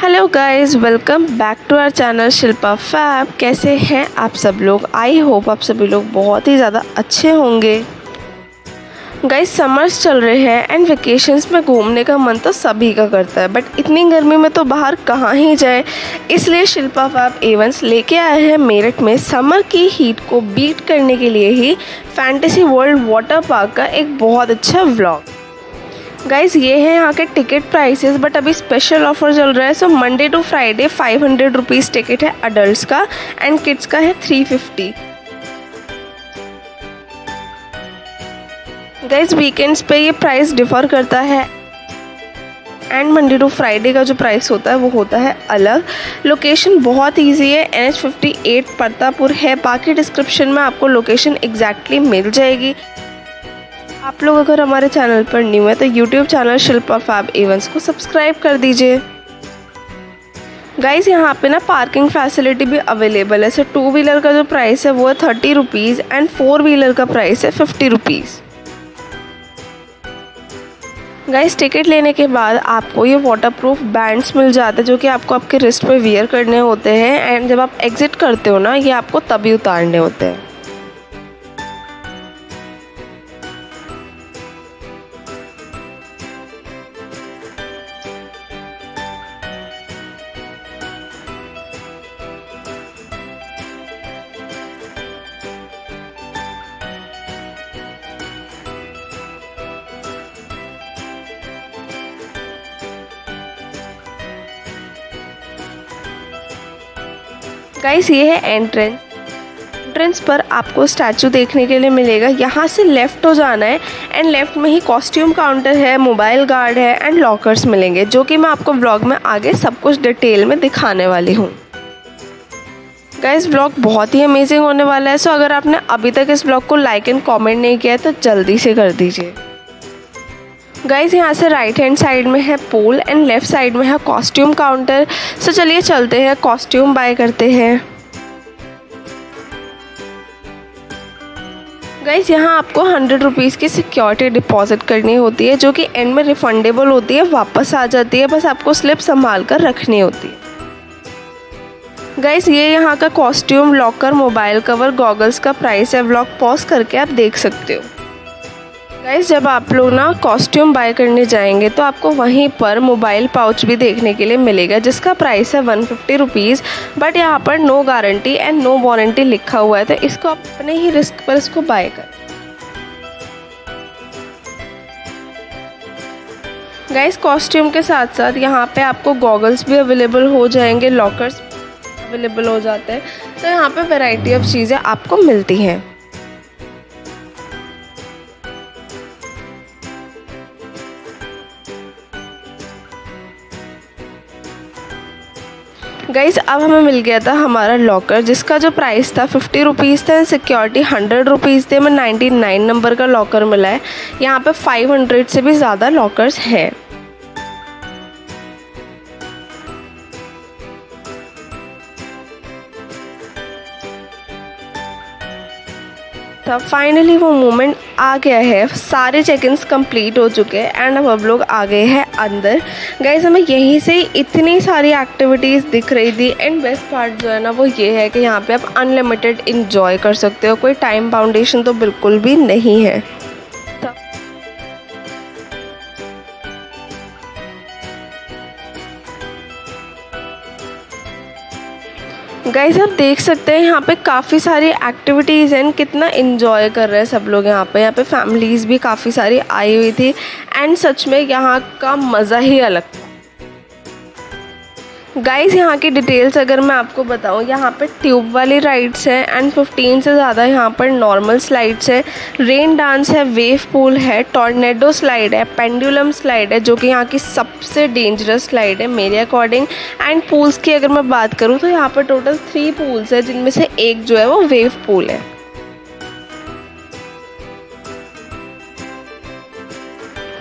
Hello guys, welcome back to our channel Shilpa fab. कैसे हैं आप सब लोग? आई होप आप सभी लोग बहुत ही ज़्यादा अच्छे होंगे। गाइस, समर्स चल रहे हैं एंड वेकेशंस में घूमने का मन तो सभी का करता है, बट इतनी गर्मी में तो बाहर कहाँ ही जाए। इसलिए शिल्पा फैब इवेंट्स लेके आए हैं मेरठ में समर की हीट को बीट करने के लिए ही फैंटेसी वर्ल्ड वाटर पार्क का एक बहुत अच्छा व्लॉग। गाइज, ये है यहाँ के टिकट प्राइसेस, बट अभी स्पेशल ऑफर चल रहा है। So Monday to Friday 500 rupees ticket है अडल्ट का एंड किड्स का है 350। गाइज, वीकेंड्स पे ये प्राइस डिफ़र करता है एंड मंडे टू फ्राइडे का जो प्राइस होता है वो होता है अलग। लोकेशन बहुत ईजी है, NH58 परतापुर है। बाकी डिस्क्रिप्शन में आपको लोकेशन एग्जैक्टली मिल जाएगी। आप लोग अगर हमारे चैनल पर न्यू है तो YouTube channel Shilpa fab events को सब्सक्राइब कर दीजिए। गाइज, यहाँ पे ना पार्किंग फैसिलिटी भी अवेलेबल है। सो 2 व्हीलर का जो प्राइस है वो है 30 रुपीज़ एंड 4 व्हीलर का प्राइस है 50 रुपीज़। गाइज, टिकट लेने के बाद आपको ये वाटरप्रूफ बैंड्स मिल जाते हैं जो कि आपको आपके रिस्ट पे वियर करने होते हैं एंड जब आप एग्जिट करते हो ना, ये आपको तभी उतारने होते हैं। गाइस, ये है एंट्रेंस पर आपको स्टैचू देखने के लिए मिलेगा। यहाँ से लेफ़्ट हो जाना है एंड लेफ़्ट में ही कॉस्ट्यूम काउंटर है, मोबाइल गार्ड है एंड लॉकर्स मिलेंगे, जो कि मैं आपको व्लॉग में आगे सब कुछ डिटेल में दिखाने वाली हूँ। गाइस, व्लॉग बहुत ही अमेजिंग होने वाला है। सो अगर आपने अभी तक इस व्लॉग को लाइक एंड कॉमेंट नहीं किया है तो जल्दी से कर दीजिए। गाइज, यहाँ से राइट हैंड साइड में है पूल एंड लेफ़्ट साइड में है कॉस्ट्यूम काउंटर। सो चलिए चलते हैं, कॉस्ट्यूम बाय करते हैं। गाइज, यहाँ आपको 100 रुपीज़ की सिक्योरिटी डिपॉजिट करनी होती है, जो कि एंड में रिफंडेबल होती है, वापस आ जाती है। बस आपको स्लिप संभाल कर रखनी होती है। गाइज, ये यहाँ का costume, locker, mobile cover, goggles का प्राइस है। व्लॉग पॉज करके आप देख सकते हो। गाइस, जब आप लोग ना कॉस्ट्यूम बाय करने जाएंगे तो आपको वहीं पर मोबाइल पाउच भी देखने के लिए मिलेगा, जिसका प्राइस है 150 रुपीज़। बट यहाँ पर no guarantee and no warranty लिखा हुआ है, तो इसको आप अपने ही रिस्क पर इसको बाय कर। गाइस, कॉस्ट्यूम के साथ साथ यहाँ पे आपको गॉगल्स भी अवेलेबल हो जाएंगे, लॉकर्स अवेलेबल हो जाते हैं। तो यहाँ पे वैरायटी ऑफ चीज़ें आपको मिलती हैं। गाइस, अब हमें मिल गया था हमारा लॉकर, जिसका जो प्राइस था 50 रुपीज़ था, सिक्योरिटी 100 रुपीज़ थे। हमें 99 नंबर का लॉकर मिला है। यहाँ पे 500 से भी ज़्यादा लॉकर्स हैं। तब फाइनली वो मोमेंट आ गया है। सारे चेक इन्स कम्प्लीट हो चुके हैं एंड अब लोग आ गए हैं अंदर। गाइस, हमें यहीं से इतनी सारी एक्टिविटीज़ दिख रही थी एंड बेस्ट पार्ट जो है ना वो ये है कि यहाँ पे आप अनलिमिटेड इंजॉय कर सकते हो। कोई टाइम बाउंडेशन तो बिल्कुल भी नहीं है। गाइस, आप देख सकते हैं यहाँ पे काफ़ी सारी एक्टिविटीज़ हैं, कितना इन्जॉय कर रहे हैं सब लोग। यहाँ पे फैमिलीज़ भी काफ़ी सारी आई हुई थी एंड सच में यहाँ का मज़ा ही अलग था। गाइस, यहाँ की डिटेल्स अगर मैं आपको बताऊँ, यहाँ पे ट्यूब वाली राइड्स हैं एंड 15 से ज़्यादा यहाँ पर नॉर्मल स्लाइड्स है। रेन डांस है, वेव पूल है, टॉर्नेडो स्लाइड है, पेंडुलम स्लाइड है, जो कि यहाँ की सबसे डेंजरस स्लाइड है मेरे अकॉर्डिंग। एंड पूल्स की अगर मैं बात करूँ तो यहाँ पर टोटल 3 पूल्स है, जिनमें से एक जो है वो वेव पूल है।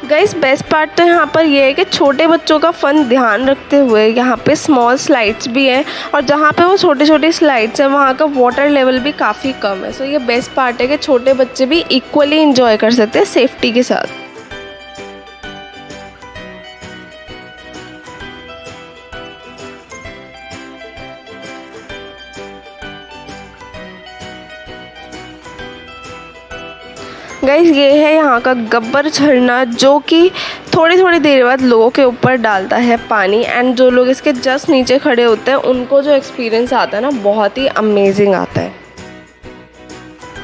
गाइस, बेस्ट पार्ट तो यहाँ पर ये है कि छोटे बच्चों का फ़न ध्यान रखते हुए यहाँ पे स्मॉल स्लाइड्स भी हैं, और जहाँ पे वो छोटी छोटी स्लाइड्स हैं वहाँ का वाटर लेवल भी काफ़ी कम है। सो ये बेस्ट पार्ट है कि छोटे बच्चे भी इक्वली इंजॉय कर सकते हैं सेफ्टी के साथ। गाइस ये है यहाँ का गब्बर झरना, जो कि थोड़ी थोड़ी देर बाद लोगों के ऊपर डालता है पानी, एंड जो लोग इसके जस्ट नीचे खड़े होते हैं उनको जो एक्सपीरियंस आता है ना, बहुत ही अमेजिंग आता है।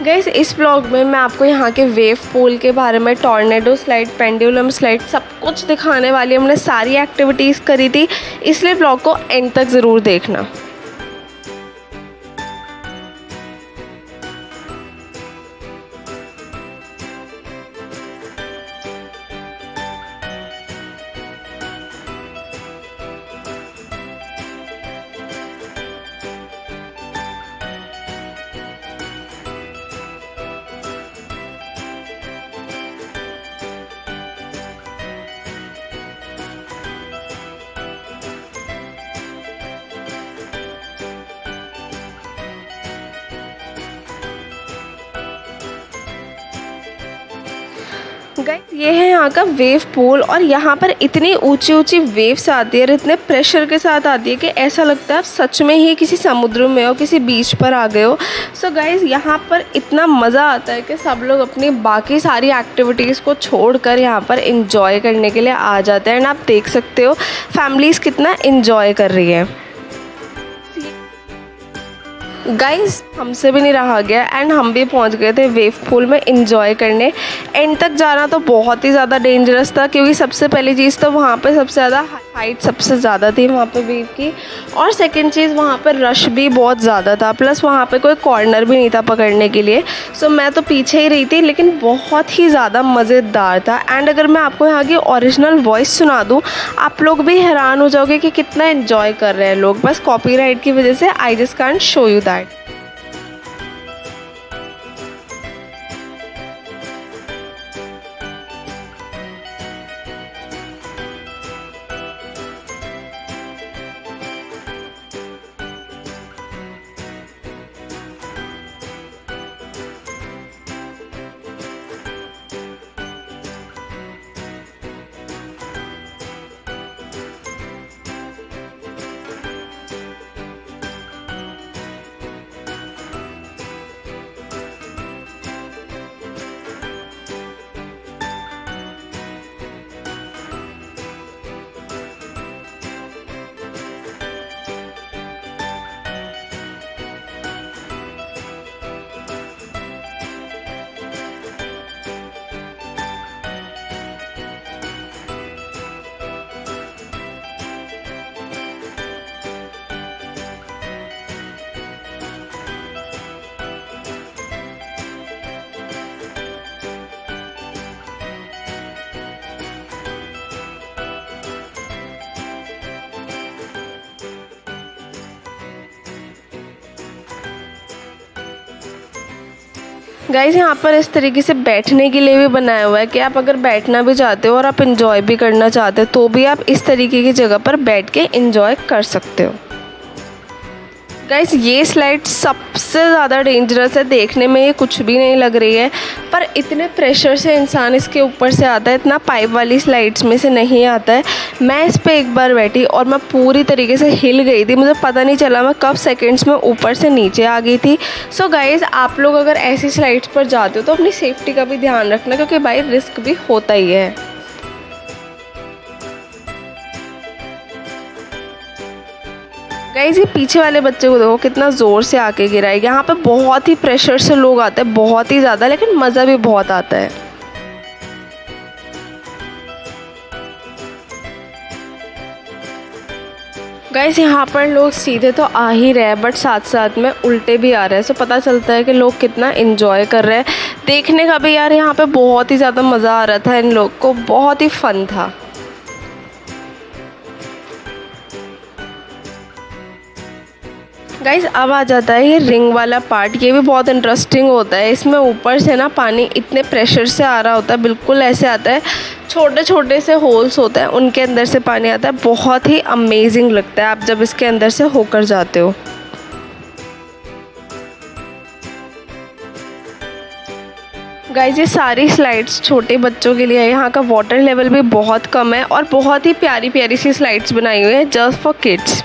गाइस इस व्लॉग में मैं आपको यहाँ के वेव पूल के बारे में, टॉर्नेडो स्लाइड, पेंडुलम स्लाइड, सब कुछ दिखाने वाली। हमने सारी एक्टिविटीज़ करी थी, इसलिए व्लॉग को एंड तक ज़रूर देखना। गाइस ये है यहाँ का वेव पूल, और यहाँ पर इतनी ऊंची ऊंची वेव्स आती है और इतने प्रेशर के साथ आती है कि ऐसा लगता है आप सच में ही किसी समुद्र में हो, किसी बीच पर आ गए हो। सो गाइस यहाँ पर इतना मज़ा आता है कि सब लोग अपनी बाकी सारी एक्टिविटीज़ को छोड़कर यहाँ पर इंजॉय करने के लिए आ जाते हैं। एंड आप देख सकते हो फैमिलीज़ कितना इंजॉय कर रही है। गाइस हमसे भी नहीं रहा गया एंड हम भी पहुंच गए थे वेव पूल में इंजॉय करने। एंड तक जाना तो बहुत ही ज़्यादा डेंजरस था, क्योंकि सबसे पहली चीज़ तो वहाँ पे सबसे ज़्यादा हाइट सबसे ज़्यादा थी वहाँ पे वेव की, और सेकंड चीज़ वहाँ पर रश भी बहुत ज़्यादा था, प्लस वहाँ पे कोई कॉर्नर भी नहीं था पकड़ने के लिए। सो मैं तो पीछे ही रही थी, लेकिन बहुत ही ज़्यादा मज़ेदार था। एंड अगर मैं आपको यहाँ की ओरिजिनल वॉइस सुना दूँ, आप लोग भी हैरान हो जाओगे कि कितना इन्जॉय कर रहे हैं लोग। बस कॉपीराइट की वजह से I just can't show you that. Guys यहाँ पर इस तरीके से बैठने के लिए भी बनाया हुआ है कि आप अगर बैठना भी चाहते हो और आप इंजॉय भी करना चाहते हो तो भी आप इस तरीके की जगह पर बैठ के इंजॉय कर सकते हो। गाइस ये स्लाइड सबसे ज़्यादा डेंजरस है, देखने में ये कुछ भी नहीं लग रही है, पर इतने प्रेशर से इंसान इसके ऊपर से आता है, इतना पाइप वाली स्लाइड्स में से नहीं आता है। मैं इस पे एक बार बैठी और मैं पूरी तरीके से हिल गई थी, मुझे पता नहीं चला मैं कब सेकंड्स में ऊपर से नीचे आ गई थी। सो गाइस आप लोग अगर ऐसी स्लाइड्स पर जाते हो तो अपनी सेफ्टी का भी ध्यान रखना, क्योंकि भाई रिस्क भी होता ही है। गाइस ये पीछे वाले बच्चे को देखो कितना ज़ोर से आके गिरा है। यहाँ पे बहुत ही प्रेशर से लोग आते हैं, बहुत ही ज़्यादा, लेकिन मज़ा भी बहुत आता है। गाइस यहाँ पर लोग सीधे तो आ ही रहे हैं, बट साथ साथ में उल्टे भी आ रहे हैं। सो पता चलता है कि लोग कितना इन्जॉय कर रहे हैं। देखने का भी यार यहाँ पे बहुत ही ज़्यादा मज़ा आ रहा था, इन लोग को बहुत ही फन था। गाइस अब आ जाता है ये रिंग वाला पार्ट, ये भी बहुत इंटरेस्टिंग होता है। इसमें ऊपर से ना पानी इतने प्रेशर से आ रहा होता है, बिल्कुल ऐसे आता है, छोटे छोटे से होल्स होते हैं, उनके अंदर से पानी आता है। बहुत ही अमेजिंग लगता है आप जब इसके अंदर से होकर जाते हो। गाइस ये सारी स्लाइड्स छोटे बच्चों के लिए है। यहाँ का वाटर लेवल भी बहुत कम है और बहुत ही प्यारी प्यारी सी स्लाइड्स बनाई हुई है जस्ट फॉर किड्स।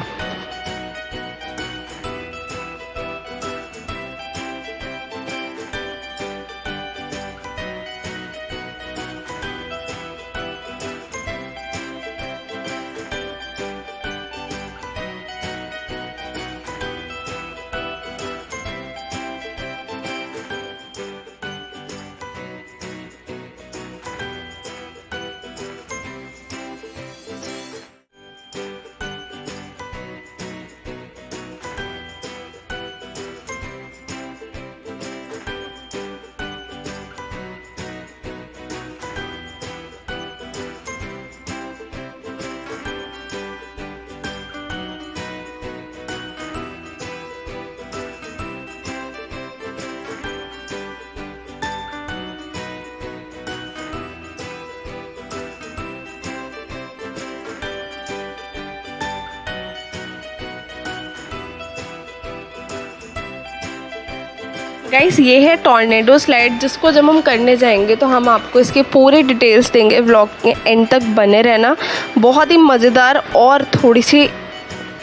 गाइस ये है टॉर्नेडो स्लाइड, जिसको जब हम करने जाएंगे तो हम आपको इसके पूरे डिटेल्स देंगे। व्लॉग के एंड तक बने रहना। बहुत ही मज़ेदार और थोड़ी सी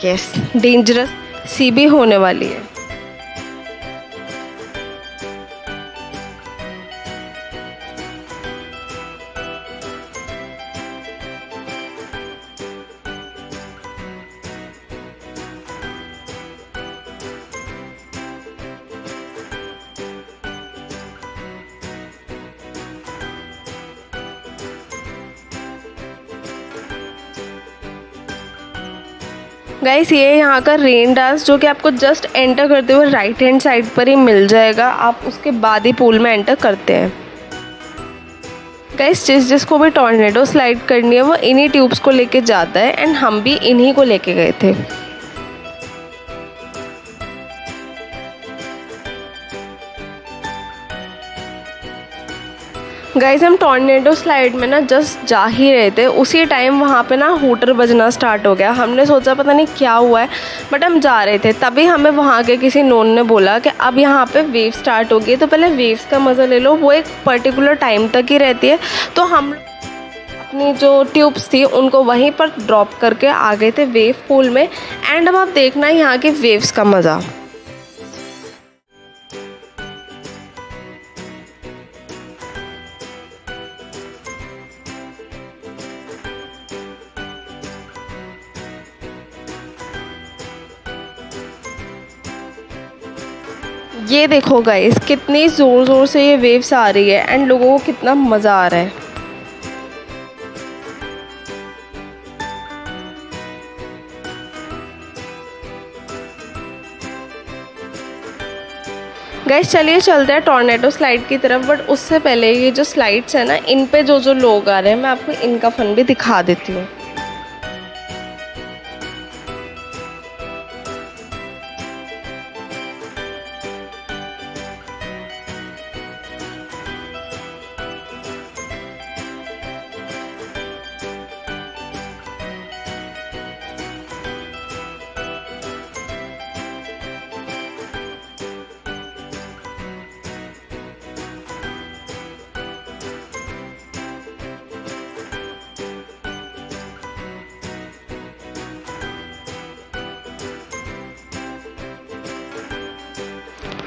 डेंजरस सी भी होने वाली है। गाइस ये यहाँ का रेन डांस जो कि आपको जस्ट एंटर करते हुए राइट हैंड साइड पर ही मिल जाएगा। आप उसके बाद ही पूल में एंटर करते हैं। गाइस जिसको भी टॉर्नेडो स्लाइड करनी है वो इन्हीं ट्यूब्स को लेके जाता है, एंड हम भी इन्हीं को लेके गए थे। गाइस हम टॉर्नेडो स्लाइड में ना जस्ट जा ही रहे थे, उसी टाइम वहाँ पे ना हूटर बजना स्टार्ट हो गया। हमने सोचा पता नहीं क्या हुआ है, बट हम जा रहे थे तभी हमें वहाँ के किसी नोन ने बोला कि अब यहाँ पे वेव स्टार्ट हो गई, तो पहले वेव्स का मज़ा ले लो, वो एक पर्टिकुलर टाइम तक ही रहती है। तो हम अपनी जो ट्यूब्स थी उनको वहीं पर ड्रॉप करके आ गए थे वेव पूल में। एंड अब आप देखना यहाँ के वेव्स का मज़ा। ये देखो गाइस कितनी ज़ोर ज़ोर से ये वेव्स आ रही है, एंड लोगों को कितना मज़ा आ रहा है। गाइस चलिए चलते हैं टॉर्नेडो स्लाइड की तरफ, बट उससे पहले ये जो स्लाइड्स है ना, इन पे जो लोग आ रहे हैं मैं आपको इनका फन भी दिखा देती हूँ।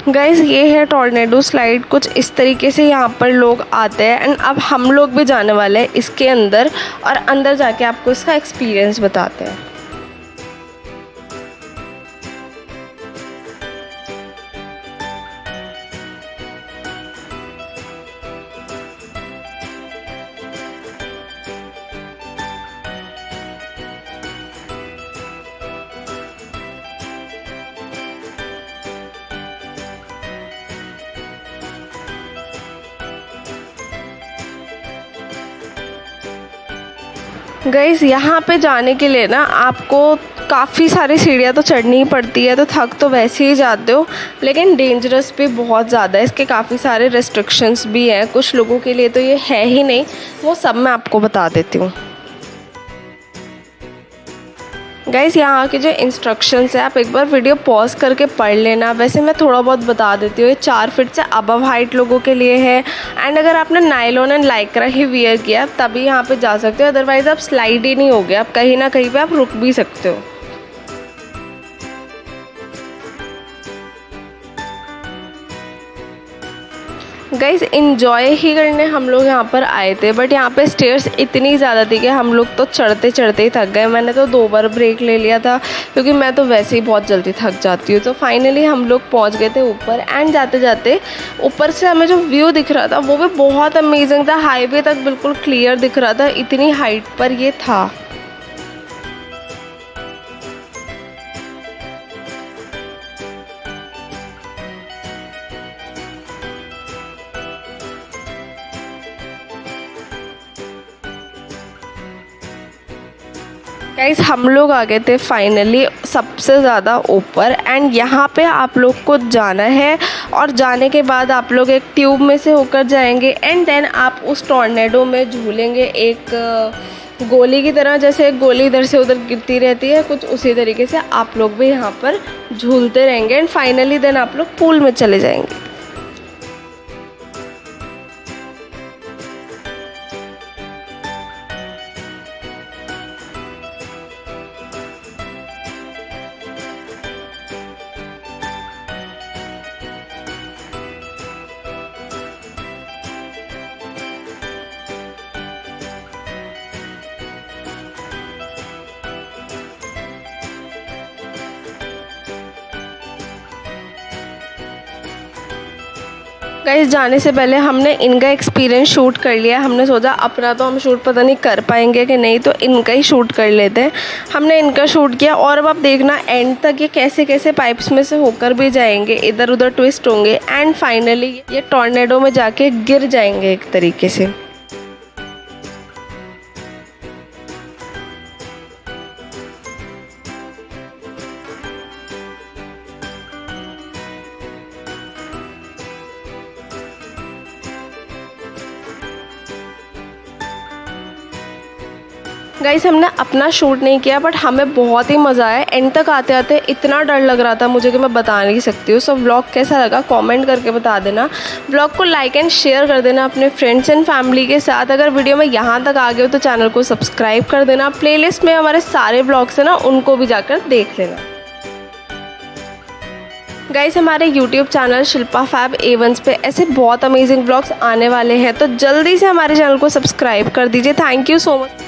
गाइज़ ये है टॉर्नेडो स्लाइड, कुछ इस तरीके से यहाँ पर लोग आते हैं। एंड अब हम लोग भी जाने वाले हैं इसके अंदर, और अंदर जाके आपको इसका एक्सपीरियंस बताते हैं। गाइज़ यहाँ पे जाने के लिए ना आपको काफ़ी सारी सीढ़ियाँ तो चढ़नी ही पड़ती है, तो थक तो वैसे ही जाते हो, लेकिन डेंजरस भी बहुत ज़्यादा है। इसके काफ़ी सारे रेस्ट्रिक्शंस भी हैं, कुछ लोगों के लिए तो ये है ही नहीं, वो सब मैं आपको बता देती हूँ। गाइज़ यहाँ के जो इंस्ट्रक्शंस है आप एक बार वीडियो पॉज करके पढ़ लेना। वैसे मैं थोड़ा बहुत बता देती हूँ। ये 4 फीट से अबव हाइट लोगों के लिए है, एंड अगर आपने nylon and Lycra he wear किया तभी यहाँ पे जा सकते हो, अदरवाइज़ आप स्लाइड ही नहीं होगे, आप कहीं ना कहीं पे आप रुक भी सकते हो। गाइज़ इन्जॉय ही करने हम लोग यहाँ पर आए थे, बट यहाँ पे स्टेयर्स इतनी ज़्यादा थी कि हम लोग तो चढ़ते चढ़ते ही थक गए। मैंने तो 2 बार ब्रेक ले लिया था, क्योंकि मैं तो वैसे ही बहुत जल्दी थक जाती हूँ। तो फाइनली हम लोग पहुँच गए थे ऊपर, एंड जाते जाते ऊपर से हमें जो व्यू दिख रहा था वो भी बहुत अमेजिंग था। हाईवे तक बिल्कुल क्लियर दिख रहा था, इतनी हाइट पर ये था। गाइस हम लोग आ गए थे फाइनली सबसे ज़्यादा ऊपर, एंड यहाँ पे आप लोग को जाना है और जाने के बाद आप लोग एक ट्यूब में से होकर जाएंगे एंड देन आप उस टॉर्नेडो में झूलेंगे एक गोली की तरह। जैसे एक गोली इधर से उधर गिरती रहती है, कुछ उसी तरीके से आप लोग भी यहाँ पर झूलते रहेंगे एंड फाइनली देन आप लोग पूल में चले जाएंगे। गाइस जाने से पहले हमने इनका एक्सपीरियंस शूट कर लिया। हमने सोचा अपना तो हम शूट पता नहीं कर पाएंगे कि नहीं, तो इनका ही शूट कर लेते हैं। हमने इनका शूट किया और अब आप देखना एंड तक ये कैसे कैसे पाइप्स में से होकर भी जाएंगे, इधर उधर ट्विस्ट होंगे एंड फाइनली ये टॉर्नेडो में जाके गिर जाएंगे एक तरीके से। गाइस हमने अपना शूट नहीं किया बट हमें बहुत ही मज़ा आया। एंड तक आते आते इतना डर लग रहा था मुझे कि मैं बता नहीं सकती हूँ। सो व्लॉग कैसा लगा कमेंट करके बता देना। व्लॉग को लाइक एंड शेयर कर देना अपने फ्रेंड्स एंड फैमिली के साथ। अगर वीडियो में यहाँ तक आ गए हो तो चैनल को सब्सक्राइब कर देना। प्लेलिस्ट में हमारे सारे व्लॉग्स हैं ना, उनको भी जाकर देख लेना। गाइस हमारे YouTube channel Shilpa fab A1 पे ऐसे बहुत अमेजिंग व्लॉग्स आने वाले हैं, तो जल्दी से हमारे चैनल को सब्सक्राइब कर दीजिए। Thank you so much.